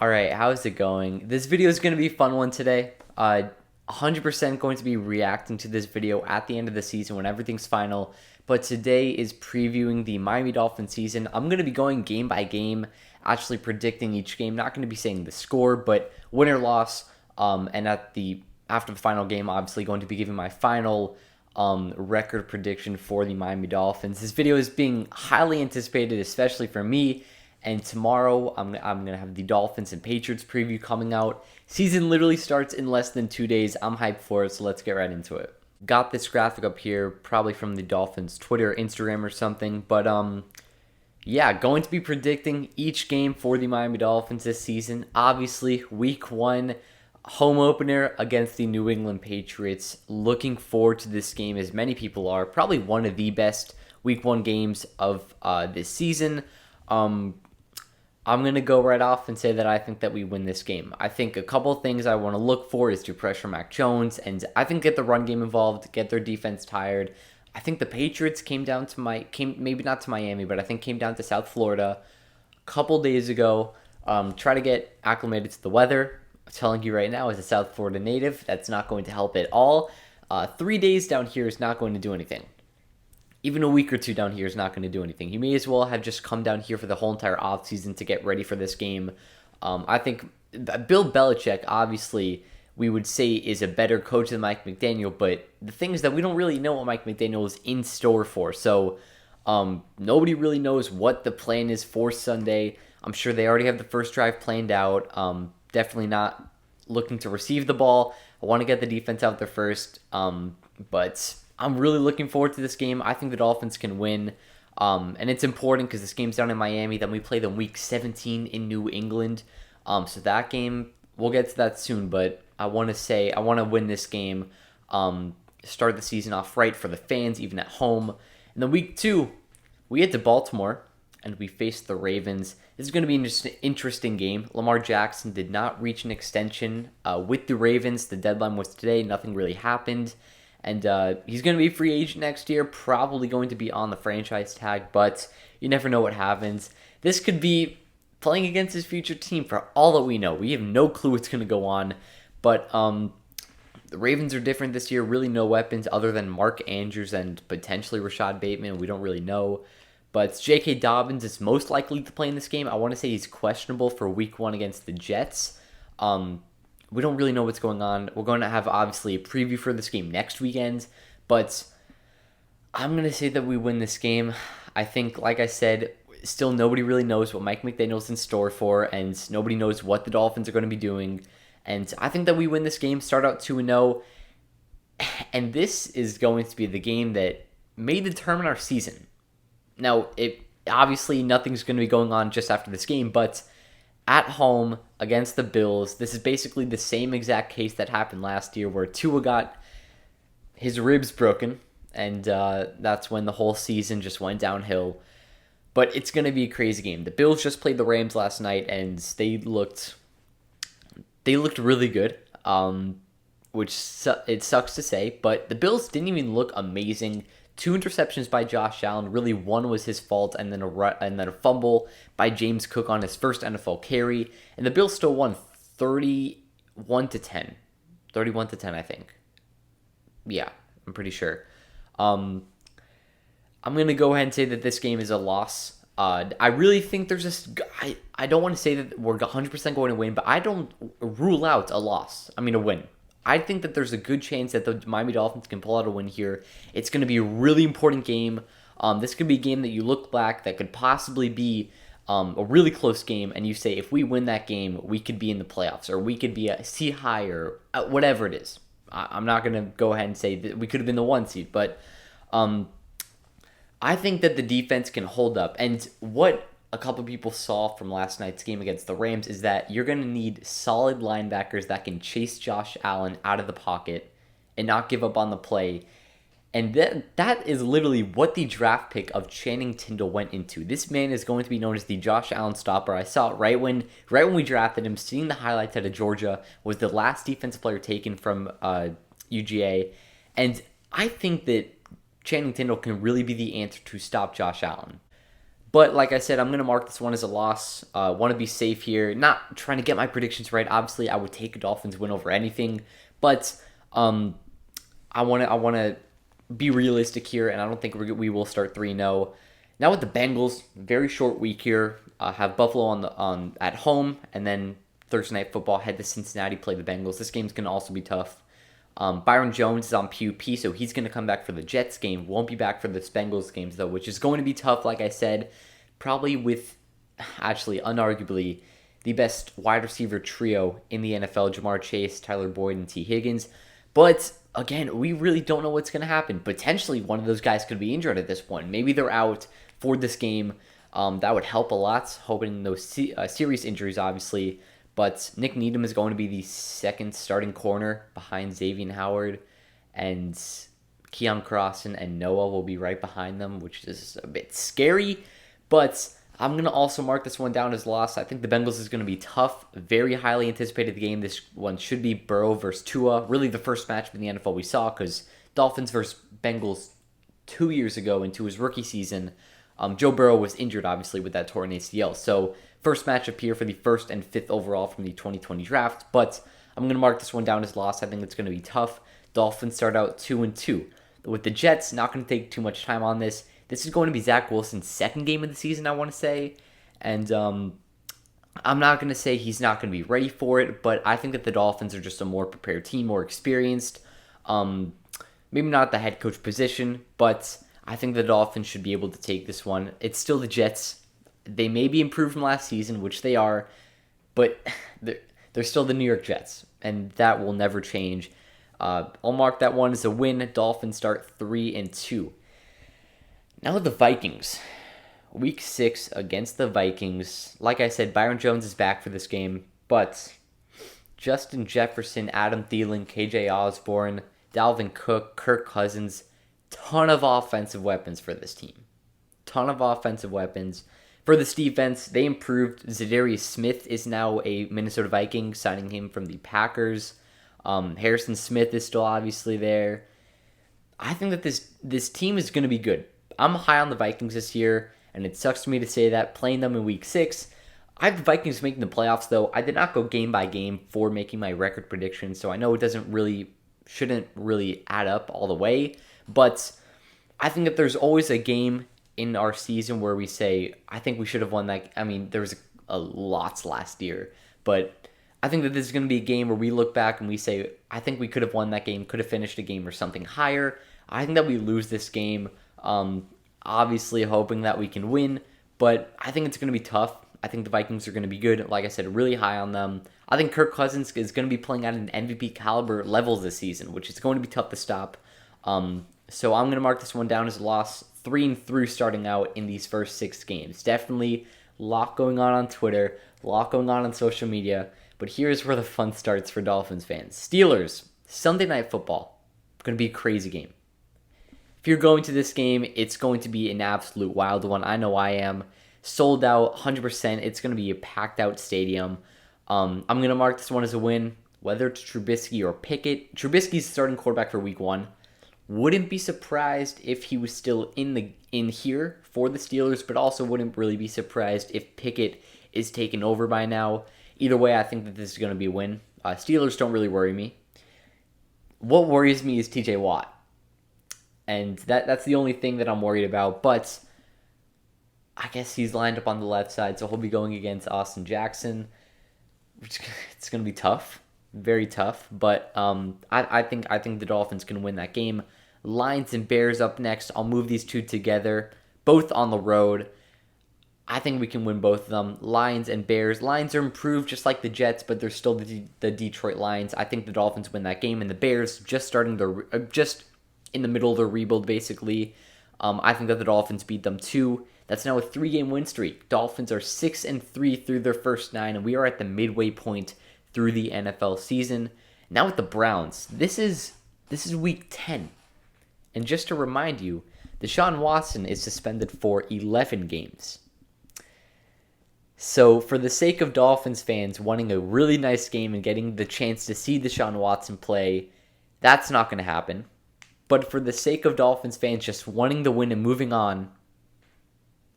Alright, how's it going? This video is going to be a fun one today. 100% going to be reacting to this video at the end of the season when everything's final. But today is previewing the Miami Dolphins season. I'm going to be going game by game, actually predicting each game. Not going to be saying the score, but win or loss. And after the final game, obviously going to be giving my final record prediction for the Miami Dolphins. This video is being highly anticipated, especially for me. And tomorrow, I'm going to have the Dolphins and Patriots preview coming out. Season literally starts in less than 2 days. I'm hyped for it, so let's get right into it. Got this graphic up here, probably from the Dolphins' Twitter, Instagram, or something. But, yeah, going to be predicting each game for the Miami Dolphins this season. Obviously, Week 1, home opener against the New England Patriots. Looking forward to this game, as many people are. Probably one of the best Week 1 games of this season. I'm going to go right off and say that I think that we win this game. I think a couple of things I want to look for is to pressure Mac Jones, and I think get the run game involved, get their defense tired. I think the Patriots came maybe not to Miami, but I think came down to South Florida a couple days ago. Try to get acclimated to the weather. I'm telling you right now, as a South Florida native, that's not going to help at all. 3 days down here is not going to do anything. Even a week or two down here is not going to do anything. You may as well have just come down here for the whole entire offseason to get ready for this game. I think Bill Belichick, obviously, we would say is a better coach than Mike McDaniel, but the thing is that we don't really know what Mike McDaniel is in store for. So nobody really knows what the plan is for Sunday. I'm sure they already have the first drive planned out. Definitely not looking to receive the ball. I want to get the defense out there first, but I'm really looking forward to this game. I think the Dolphins can win. And it's important because this game's down in Miami. Then we play them week 17 in New England. So that game, we'll get to that soon. But I want to win this game. Start the season off right for the fans, even at home. And then week 2, we get to Baltimore and we face the Ravens. This is going to be an interesting game. Lamar Jackson did not reach an extension with the Ravens. The deadline was today. Nothing really happened. And he's going to be a free agent next year, probably going to be on the franchise tag, but you never know what happens. This could be playing against his future team for all that we know. We have no clue what's going to go on, but the Ravens are different this year. Really no weapons other than Mark Andrews and potentially Rashad Bateman. We don't really know. But J.K. Dobbins is most likely to play in this game. I want to say he's questionable for Week 1 against the Jets. We don't really know what's going on. We're going to have, obviously, a preview for this game next weekend. But I'm going to say that we win this game. I think, like I said, still nobody really knows what Mike McDaniel's in store for. And nobody knows what the Dolphins are going to be doing. And I think that we win this game, start out 2-0. And this is going to be the game that may determine our season. Now, obviously, nothing's going to be going on just after this game. But at home against the Bills, this is basically the same exact case that happened last year where Tua got his ribs broken, and that's when the whole season just went downhill. But it's going to be a crazy game. The Bills just played the Rams last night, and they looked really good, which it sucks to say, but the Bills didn't even look amazing. 2 interceptions by Josh Allen. Really, one was his fault, and then a fumble by James Cook on his first NFL carry. And the Bills still won 31-10. 31-10, I think. Yeah, I'm pretty sure. I'm going to go ahead and say that this game is a loss. I really think there's this... I don't want to say that we're 100% going to win, but I don't rule out a loss. I mean, a win. I think that there's a good chance that the Miami Dolphins can pull out a win here. It's going to be a really important game. This could be a game that you look back that could possibly be a really close game, and you say, if we win that game, we could be in the playoffs, or we could be a seed higher, whatever it is. I'm not going to go ahead and say that we could have been the 1 seed, but I think that the defense can hold up. And what a couple people saw from last night's game against the Rams is that you're going to need solid linebackers that can chase Josh Allen out of the pocket and not give up on the play. And that is literally what the draft pick of Channing Tindall went into. This man is going to be known as the Josh Allen stopper. I saw it right when we drafted him. Seeing the highlights out of Georgia, was the last defensive player taken from UGA. And I think that Channing Tindall can really be the answer to stop Josh Allen. But like I said, I'm going to mark this one as a loss. Want to be safe here. Not trying to get my predictions right. Obviously, I would take a Dolphins win over anything. But I want to be realistic here, and I don't think we will start 3-0. Now with the Bengals, very short week here. Have Buffalo on at home, and then Thursday Night Football, head to Cincinnati, play the Bengals. This game's going to also be tough. Byron Jones is on PUP, so he's going to come back for the Jets game. Won't be back for the Bengals games, though, which is going to be tough, like I said. Probably with, actually, unarguably, the best wide receiver trio in the NFL, Jamar Chase, Tyler Boyd, and T. Higgins. But, again, we really don't know what's going to happen. Potentially, one of those guys could be injured at this point. Maybe they're out for this game. That would help a lot, hoping those serious injuries, obviously. But Nick Needham is going to be the second starting corner behind Xavier Howard, and Keon Crossan and Noah will be right behind them, which is a bit scary. But I'm going to also mark this one down as loss. I think the Bengals is going to be tough. Very highly anticipated game. This one should be Burrow versus Tua. Really the first matchup in the NFL we saw, because Dolphins versus Bengals 2 years ago into his rookie season, Joe Burrow was injured, obviously, with that torn ACL. So first matchup here for the 1st and 5th overall from the 2020 draft. But I'm going to mark this one down as loss. I think it's going to be tough. Dolphins start out 2-2. With the Jets, not going to take too much time on this. This is going to be Zach Wilson's second game of the season, I want to say. And I'm not going to say he's not going to be ready for it, but I think that the Dolphins are just a more prepared team, more experienced. Maybe not the head coach position, but I think the Dolphins should be able to take this one. It's still the Jets. They may be improved from last season, which they are, but they're still the New York Jets, and that will never change. I'll mark that one as a win. Dolphins start 3-2. Now the Vikings. Week 6 against the Vikings. Like I said, Byron Jones is back for this game, but Justin Jefferson, Adam Thielen, KJ Osborne, Dalvin Cook, Kirk Cousins, ton of offensive weapons for this team. Ton of offensive weapons. For this defense, they improved. Zadarius Smith is now a Minnesota Viking, signing him from the Packers. Harrison Smith is still obviously there. I think that this team is going to be good. I'm high on the Vikings this year, and it sucks to me to say that, playing them in Week 6. I have the Vikings making the playoffs, though. I did not go game by game for making my record prediction, so I know it shouldn't really add up all the way. But I think that there's always a game in our season where we say, I think we should have won that. I mean, there was a lots last year, but I think that this is going to be a game where we look back and we say, I think we could have won that game, could have finished a game or something higher. I think that we lose this game, obviously hoping that we can win, but I think it's going to be tough. I think the Vikings are going to be good. Like I said, really high on them. I think Kirk Cousins is going to be playing at an MVP caliber level this season, which is going to be tough to stop. So I'm going to mark this one down as a loss. 3-3 starting out in these first 6 games. Definitely a lot going on Twitter, a lot going on social media. But here's where the fun starts for Dolphins fans. Steelers, Sunday Night Football. Going to be a crazy game. If you're going to this game, it's going to be an absolute wild one. I know I am. Sold out 100%. It's going to be a packed out stadium. I'm going to mark this one as a win, whether it's Trubisky or Pickett. Trubisky's starting quarterback for Week 1. Wouldn't be surprised if he was still in here for the Steelers, but also wouldn't really be surprised if Pickett is taken over by now. Either way, I think that this is going to be a win. Steelers don't really worry me. What worries me is TJ Watt. And that's the only thing that I'm worried about. But I guess he's lined up on the left side, so he'll be going against Austin Jackson. It's going to be tough. Very tough. But I think the Dolphins can win that game. Lions and Bears up next. I'll move these two together. Both on the road. I think we can win both of them. Lions and Bears. Lions are improved just like the Jets, but they're still the Detroit Lions. I think the Dolphins win that game. And the Bears just in the middle of their rebuild, basically. I think that the Dolphins beat them too. That's now a 3-game win streak. Dolphins are 6-3 through their first 9, and we are at the midway point through the NFL season. Now with the Browns, this is Week 10. And just to remind you, Deshaun Watson is suspended for 11 games. So for the sake of Dolphins fans wanting a really nice game and getting the chance to see Deshaun Watson play, that's not going to happen. But for the sake of Dolphins fans just wanting the win and moving on,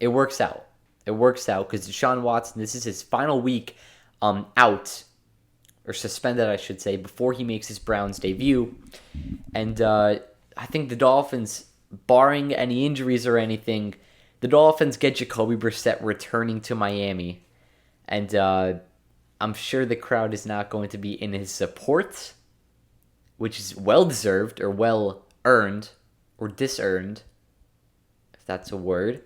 it works out. It works out because Deshaun Watson, this is his final week out, or suspended, I should say, before he makes his Browns debut. And I think the Dolphins, barring any injuries or anything, the Dolphins get Jacoby Brissett returning to Miami. And I'm sure the crowd is not going to be in his support, which is well-deserved or well-earned or dis-earned, if that's a word.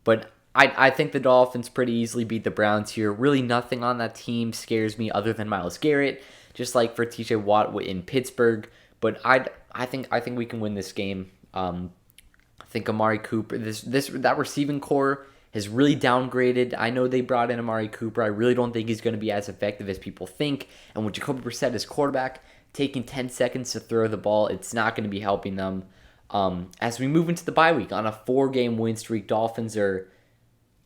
But I think the Dolphins pretty easily beat the Browns here. Really nothing on that team scares me other than Myles Garrett, just like for TJ Watt in Pittsburgh. But I think we can win this game. I think Amari Cooper, that receiving core has really downgraded. I know they brought in Amari Cooper. I really don't think he's going to be as effective as people think. And with Jacoby Brissett as quarterback, taking 10 seconds to throw the ball, it's not going to be helping them. As we move into the bye week on a 4-game win streak, Dolphins are,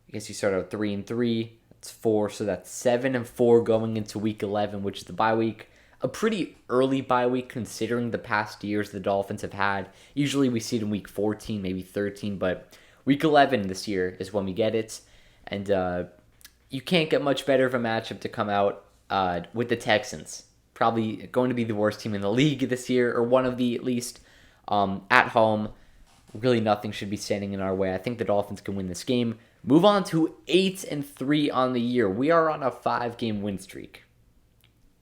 I guess you start out 3-3. That's 4, so that's 7-4 going into week 11, which is the bye week. A pretty early bye week considering the past years the Dolphins have had. Usually we see it in week 14, maybe 13, but week 11 this year is when we get it. And you can't get much better of a matchup to come out with the Texans. Probably going to be the worst team in the league this year, or one of the at least. At home, really nothing should be standing in our way. I think the Dolphins can win this game. Move on to 8-3 on the year. We are on a 5-game win streak,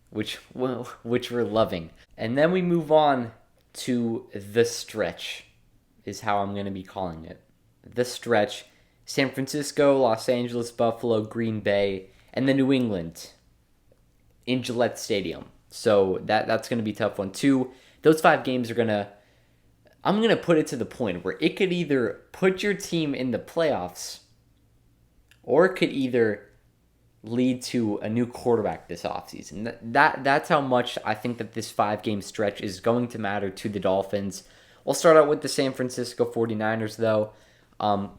which we're loving. And then we move on to the stretch, is how I'm going to be calling it. The stretch: San Francisco, Los Angeles, Buffalo, Green Bay, and then New England in Gillette Stadium. So that's going to be a tough one too. Those 5 games are going to, I'm going to put it to the point where it could either put your team in the playoffs, or it could either lead to a new quarterback this offseason. That's how much I think that this 5-game stretch is going to matter to the Dolphins. We'll start out with the San Francisco 49ers, though.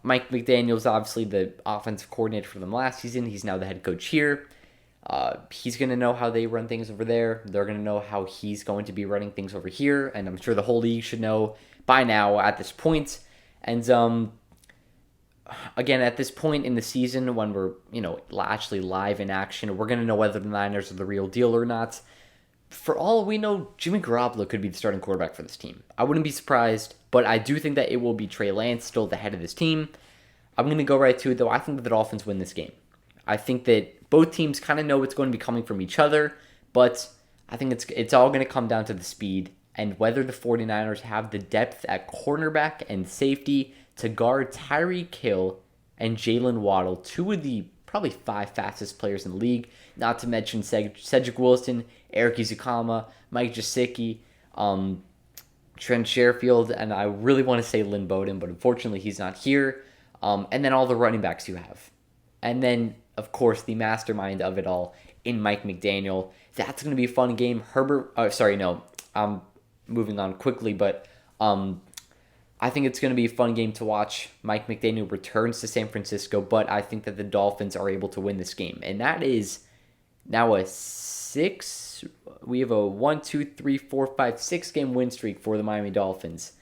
Mike McDaniel's obviously the offensive coordinator for them last season. He's now the head coach here. He's going to know how they run things over there. They're going to know how he's going to be running things over here. And I'm sure the whole league should know by now at this point. And again, at this point in the season, when we're actually live in action, we're going to know whether the Niners are the real deal or not. For all we know, Jimmy Garoppolo could be the starting quarterback for this team. I wouldn't be surprised, but I do think that it will be Trey Lance still the head of this team. I'm going to go right to it, though. I think that the Dolphins win this game. I think that both teams kind of know what's going to be coming from each other, but I think it's all going to come down to the speed and whether the 49ers have the depth at cornerback and safety to guard Tyreek Hill and Jalen Waddle, 2 of the probably 5 fastest players in the league, not to mention Cedric Wilson, Eric Ezukanma, Mike Gesicki, Trent Sherfield, and I really want to say Lynn Bowden, but unfortunately he's not here, and then all the running backs you have. And then, of course, the mastermind of it all in Mike McDaniel. That's going to be a fun game. I'm moving on quickly, but I think it's going to be a fun game to watch. Mike McDaniel returns to San Francisco, but I think that the Dolphins are able to win this game. And that is now a 6-game win streak for the Miami Dolphins,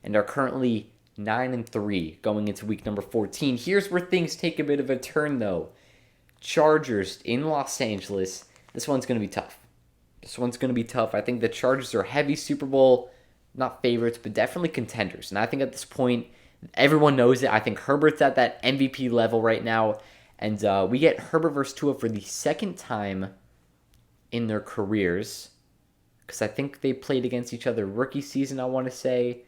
and are currently 9-3 going into week number 14. Here's where things take a bit of a turn, though. Chargers in Los Angeles. This one's going to be tough. I think the Chargers are heavy Super Bowl, not favorites, but definitely contenders. And I think at this point, everyone knows it. I think Herbert's at that MVP level right now. And we get Herbert versus Tua for the second time in their careers, because I think they played against each other rookie season, I want to say.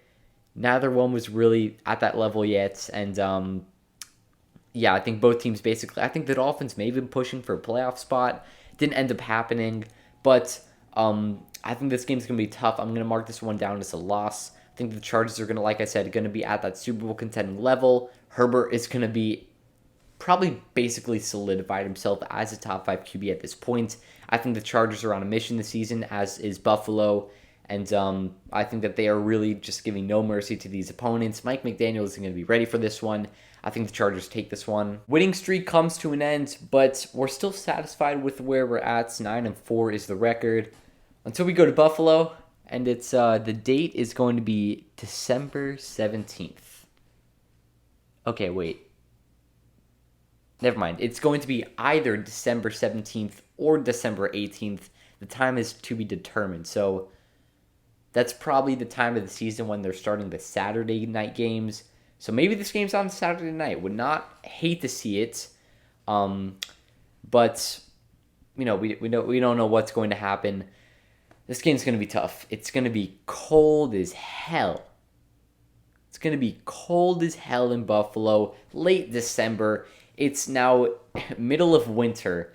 Neither one was really at that level yet. And I think both teams basically, I think the Dolphins may have been pushing for a playoff spot. Didn't end up happening. But I think this game's going to be tough. I'm going to mark this one down as a loss. I think the Chargers are going to, like I said, going to be at that Super Bowl contending level. Herbert is going to be probably basically solidified himself as a top 5 QB at this point. I think the Chargers are on a mission this season, as is Buffalo. And I think that they are really just giving no mercy to these opponents. Mike McDaniel isn't going to be ready for this one. I think the Chargers take this one. Winning streak comes to an end, but we're still satisfied with where we're at. 9-4 is the record. Until we go to Buffalo, and it's the date is going to be December 17th. Okay, wait. Never mind. It's going to be either December 17th or December 18th. The time is to be determined. So that's probably the time of the season when they're starting the Saturday night games. So maybe this game's on Saturday night. Would not hate to see it. But we don't know what's going to happen. This game's going to be tough. It's going to be cold as hell. It's going to be cold as hell in Buffalo. Late December. It's now middle of winter.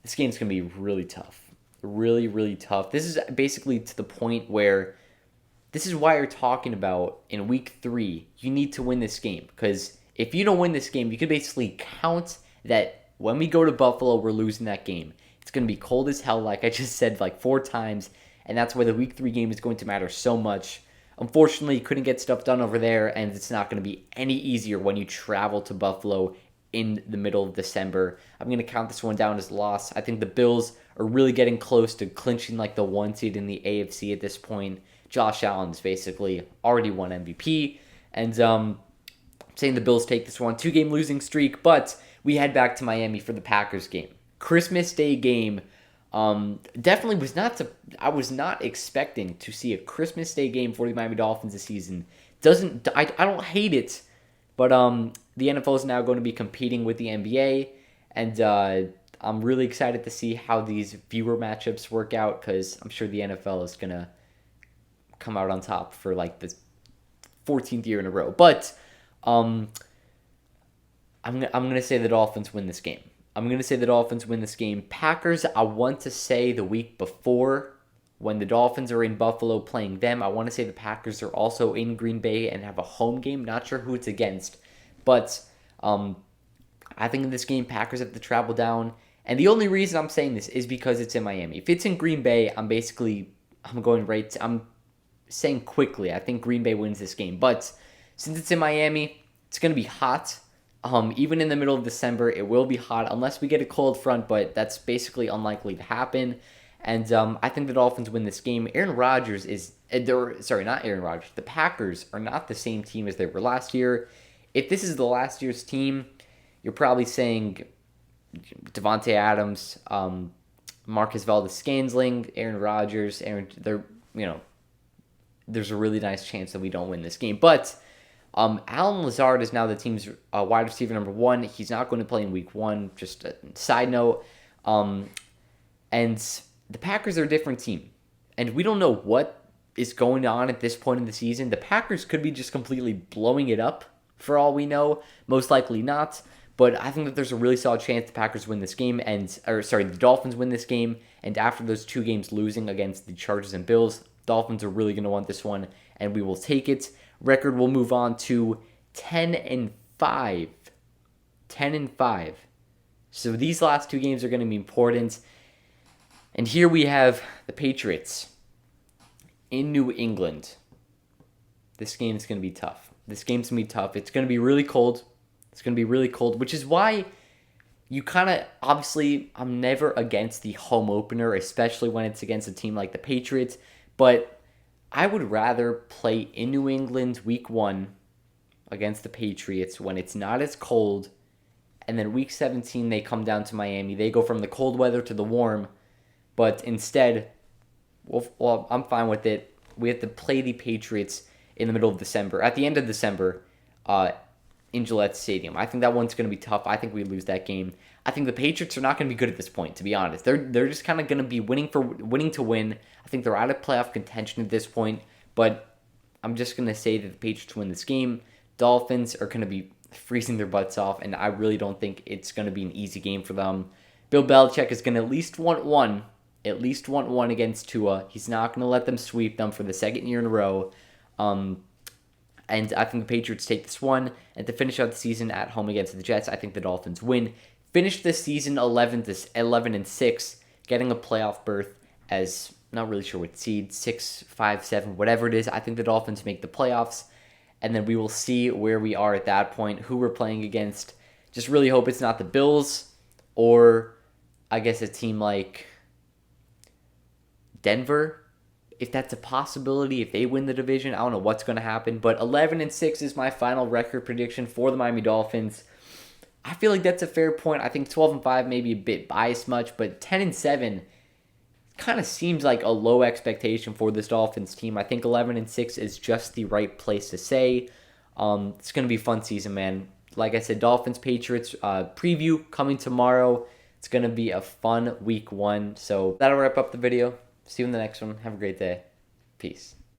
This game's going to be really tough. Really, really tough. This is basically to the point where this is why you're talking about in week 3, you need to win this game. Because if you don't win this game, you could basically count that when we go to Buffalo, we're losing that game. It's going to be cold as hell, like I just said like 4 times. And that's why the week 3 game is going to matter so much. Unfortunately, you couldn't get stuff done over there, and it's not going to be any easier when you travel to Buffalo in the middle of December. I'm going to count this one down as a loss. I think the Bills are really getting close to clinching like the 1 seed in the AFC at this point. Josh Allen's basically already won MVP. And I'm saying the Bills take this one. 2-game losing streak, but we head back to Miami for the Packers game. Christmas Day game. Definitely I was not expecting to see a Christmas Day game for the Miami Dolphins this season. I don't hate it, but the NFL is now going to be competing with the NBA, and I'm really excited to see how these viewer matchups work out, because I'm sure the NFL is going to come out on top for like the 14th year in a row. But I'm going to say the Dolphins win this game. Packers, I want to say the week before, when the Dolphins are in Buffalo playing them, I want to say the Packers are also in Green Bay and have a home game. Not sure who it's against. But I think in this game, Packers have to travel down. And the only reason I'm saying this is because it's in Miami. If it's in Green Bay, I'm saying quickly, I think Green Bay wins this game. But since it's in Miami, it's going to be hot. Even in the middle of December, it will be hot unless we get a cold front, but that's basically unlikely to happen. And I think the Dolphins win this game. Aaron Rodgers not Aaron Rodgers. The Packers are not the same team as they were last year. If this is the last year's team, you're probably saying Devontae Adams, Marcus Valdes-Scantling, Aaron Rodgers. There's a really nice chance that we don't win this game, but. Alan Lazard is now the team's wide receiver number 1. He's not going to play in week 1, just a side note. And the Packers are a different team. And we don't know what is going on at this point in the season. The Packers could be just completely blowing it up for all we know. Most likely not. But I think that there's a really solid chance the Packers win this game, the Dolphins win this game. And after those 2 games losing against the Chargers and Bills, Dolphins are really going to want this one, and we will take it. Record will move on to 10-5. 10-5. So these last 2 games are going to be important. And here we have the Patriots in New England. This game is going to be tough. It's going to be really cold. Which is why you kind of, obviously, I'm never against the home opener, especially when it's against a team like the Patriots. But I would rather play in New England week 1 against the Patriots when it's not as cold, and then week 17 they come down to Miami. They go from the cold weather to the warm, but instead, well, I'm fine with it. We have to play the Patriots in the middle of December, at the end of December, in Gillette Stadium. I think that one's going to be tough. I think we lose that game. I think the Patriots are not going to be good at this point, to be honest. They're just kind of going to be winning to win. I think they're out of playoff contention at this point, but I'm just going to say that the Patriots win this game. Dolphins are going to be freezing their butts off, and I really don't think it's going to be an easy game for them. Bill Belichick is going to at least want one against Tua. He's not going to let them sweep them for the 2nd year in a row. And I think the Patriots take this one. And to finish out the season at home against the Jets, I think the Dolphins win. Finish this season 11-6, getting a playoff berth as, not really sure what seed, 6, 5, 7, whatever it is. I think the Dolphins make the playoffs. And then we will see where we are at that point, who we're playing against. Just really hope it's not the Bills or, I guess, a team like Denver. If that's a possibility, if they win the division, I don't know what's going to happen. But 11-6 is my final record prediction for the Miami Dolphins. I feel like that's a fair point. I think 12-5 maybe a bit biased much, but 10-7 kind of seems like a low expectation for this Dolphins team. I think 11-6 is just the right place to say. It's going to be a fun season, man. Like I said, Dolphins Patriots preview coming tomorrow. It's going to be a fun week 1. So that'll wrap up the video. See you in the next one. Have a great day. Peace.